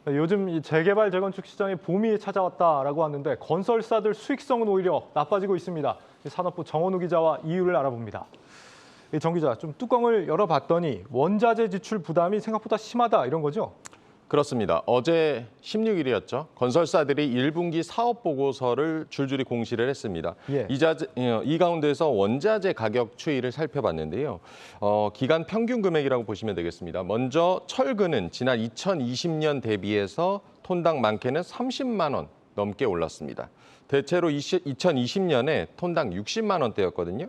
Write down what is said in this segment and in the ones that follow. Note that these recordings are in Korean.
요즘 이 재개발 재건축 시장에 봄이 찾아왔다라고 하는데 건설사들 수익성은 오히려 나빠지고 있습니다. 산업부 정원우 기자와 이유를 알아봅니다. 정 기자, 좀 뚜껑을 열어봤더니 원자재 지출 부담이 생각보다 심하다 이런 거죠? 그렇습니다. 어제 16일이었죠. 건설사들이 1분기 사업 보고서를 줄줄이 공시를 했습니다. 예. 이 가운데서 원자재 가격 추이를 살펴봤는데요. 기간 평균 금액이라고 보시면 되겠습니다. 먼저 철근은 지난 2020년 대비해서 톤당 많게는 30만 원 넘게 올랐습니다. 대체로 2020년에 톤당 60만 원대였거든요.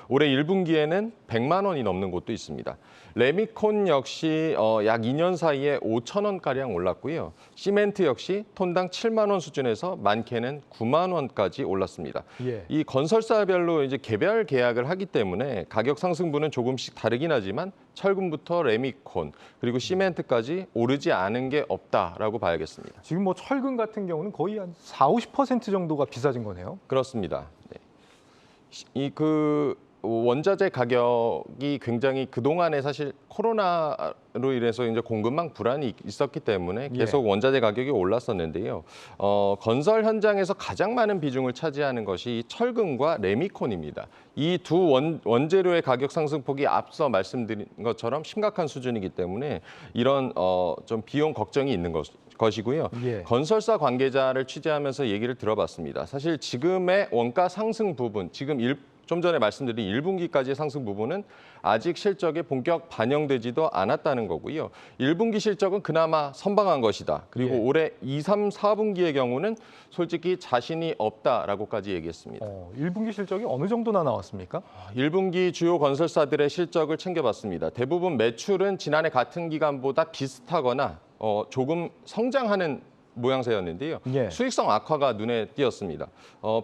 올해 1분기에는 100만 원이 넘는 곳도 있습니다. 레미콘 역시 약 2년 사이에 5천 원가량 올랐고요. 시멘트 역시 톤당 7만 원 수준에서 많게는 9만 원까지 올랐습니다. 예. 이 건설사별로 이제 개별 계약을 하기 때문에 가격 상승분은 조금씩 다르긴 하지만 철근부터 레미콘 그리고 시멘트까지 오르지 않은 게 없다라고 봐야겠습니다. 지금 뭐 철근 같은 경우는 거의 한 40~50% 정도가 비싸진 거네요. 그렇습니다. 네. 원자재 가격이 굉장히 그동안에 사실 코로나로 인해서 이제 공급망 불안이 있었기 때문에 계속 원자재 가격이 올랐었는데요. 건설 현장에서 가장 많은 비중을 차지하는 것이 철근과 레미콘입니다. 이 두 원재료의 가격 상승폭이 앞서 말씀드린 것처럼 심각한 수준이기 때문에 이런 좀 비용 걱정이 있는 것이고요. 예. 건설사 관계자를 취재하면서 얘기를 들어봤습니다. 사실 지금의 원가 상승 부분, 좀 전에 말씀드린 1분기까지의 상승 부분은 아직 실적에 본격 반영되지도 않았다는 거고요. 1분기 실적은 그나마 선방한 것이다. 그리고 예. 올해 2, 3, 4분기의 경우는 솔직히 자신이 없다라고까지 얘기했습니다. 1분기 실적이 어느 정도나 나왔습니까? 1분기 주요 건설사들의 실적을 챙겨봤습니다. 대부분 매출은 지난해 같은 기간보다 비슷하거나 조금 성장하는 모양새였는데요. 예. 수익성 악화가 눈에 띄었습니다.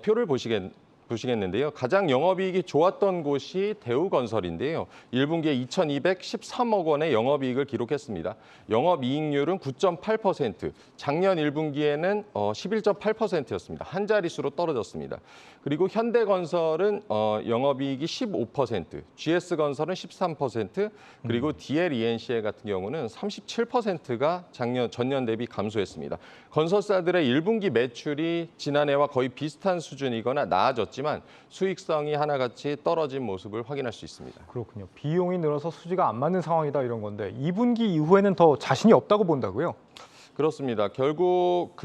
표를 보시겠는데요. 가장 영업이익이 좋았던 곳이 대우건설인데요. 1분기에 2,213억 원의 영업이익을 기록했습니다. 영업이익률은 9.8%, 작년 1분기에는 11.8%였습니다. 한 자릿수로 떨어졌습니다. 그리고 현대건설은 영업이익이 15%, GS건설은 13%, 그리고 DL-ENCL 같은 경우는 37%가 전년 대비 감소했습니다. 건설사들의 1분기 매출이 지난해와 거의 비슷한 수준이거나 나아졌지만 수익성이 하나같이 떨어진 모습을 확인할 수 있습니다. 그렇군요. 비용이 늘어서 수지가 안 맞는 상황이다 이런 건데 2분기 이후에는 더 자신이 없다고 본다고요? 그렇습니다. 결국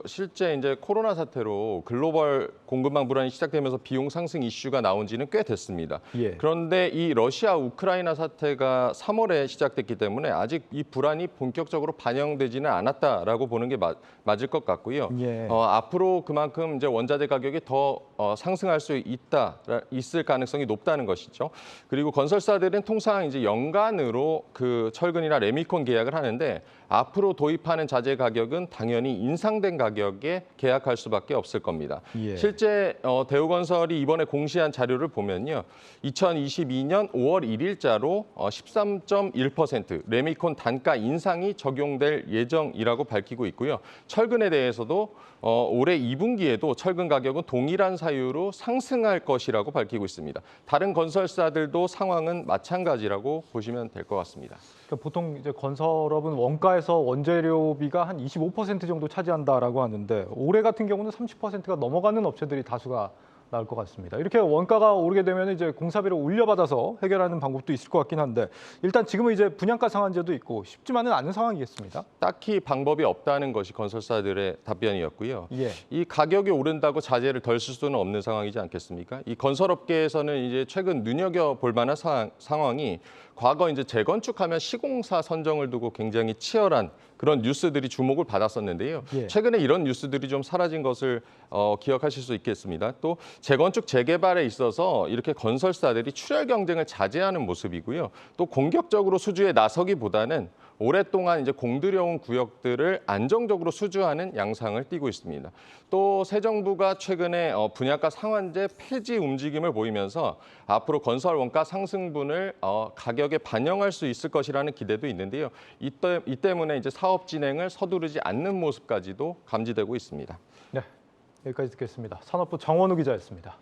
실제 이제 코로나 사태로 글로벌 공급망 불안이 시작되면서 비용 상승 이슈가 나온 지는 꽤 됐습니다. 예. 그런데 이 러시아 우크라이나 사태가 3월에 시작됐기 때문에 아직 이 불안이 본격적으로 반영되지는 않았다라고 보는 게 맞을 것 같고요. 예. 앞으로 그만큼 이제 원자재 가격이 더 상승할 수 있을 가능성이 높다는 것이죠. 그리고 건설사들은 통상 이제 연간으로 철근이나 레미콘 계약을 하는데 앞으로 도입하는 자재 가격은 당연히 인상된 가격에 계약할 수밖에 없을 겁니다. 예. 실제 대우건설이 이번에 공시한 자료를 보면요. 2022년 5월 1일자로 13.1% 레미콘 단가 인상이 적용될 예정이라고 밝히고 있고요. 철근에 대해서도 올해 2분기에도 철근 가격은 동일한 사유로 상승할 것이라고 밝히고 있습니다. 다른 건설사들도 상황은 마찬가지라고 보시면 될 것 같습니다. 그러니까 보통 이제 건설업은 원가에서 원재료비가 한 25% 정도 차지한다라고 하는데 올해 같은 경우는 30%가 넘어가는 업체들이 다수가 나올 것 같습니다. 이렇게 원가가 오르게 되면 이제 공사비를 올려받아서 해결하는 방법도 있을 것 같긴 한데 일단 지금은 이제 분양가 상한제도 있고 쉽지만은 않은 상황이겠습니다. 딱히 방법이 없다는 것이 건설사들의 답변이었고요. 예. 이 가격이 오른다고 자재를 덜 쓸 수는 없는 상황이지 않겠습니까? 이 건설업계에서는 이제 최근 눈여겨볼 만한 상황이 과거 이제 재건축하면 시공사 선정을 두고 굉장히 치열한 그런 뉴스들이 주목을 받았었는데요. 예. 최근에 이런 뉴스들이 좀 사라진 것을 기억하실 수 있겠습니다. 또 재건축 재개발에 있어서 이렇게 건설사들이 출혈 경쟁을 자제하는 모습이고요. 또 공격적으로 수주에 나서기보다는 오랫동안 이제 공들여온 구역들을 안정적으로 수주하는 양상을 띠고 있습니다. 또 새 정부가 최근에 분양가 상한제 폐지 움직임을 보이면서 앞으로 건설 원가 상승분을 가격에 반영할 수 있을 것이라는 기대도 있는데요. 이 때문에 이제 사업 진행을 서두르지 않는 모습까지도 감지되고 있습니다. 네, 여기까지 듣겠습니다. 산업부 정원우 기자였습니다.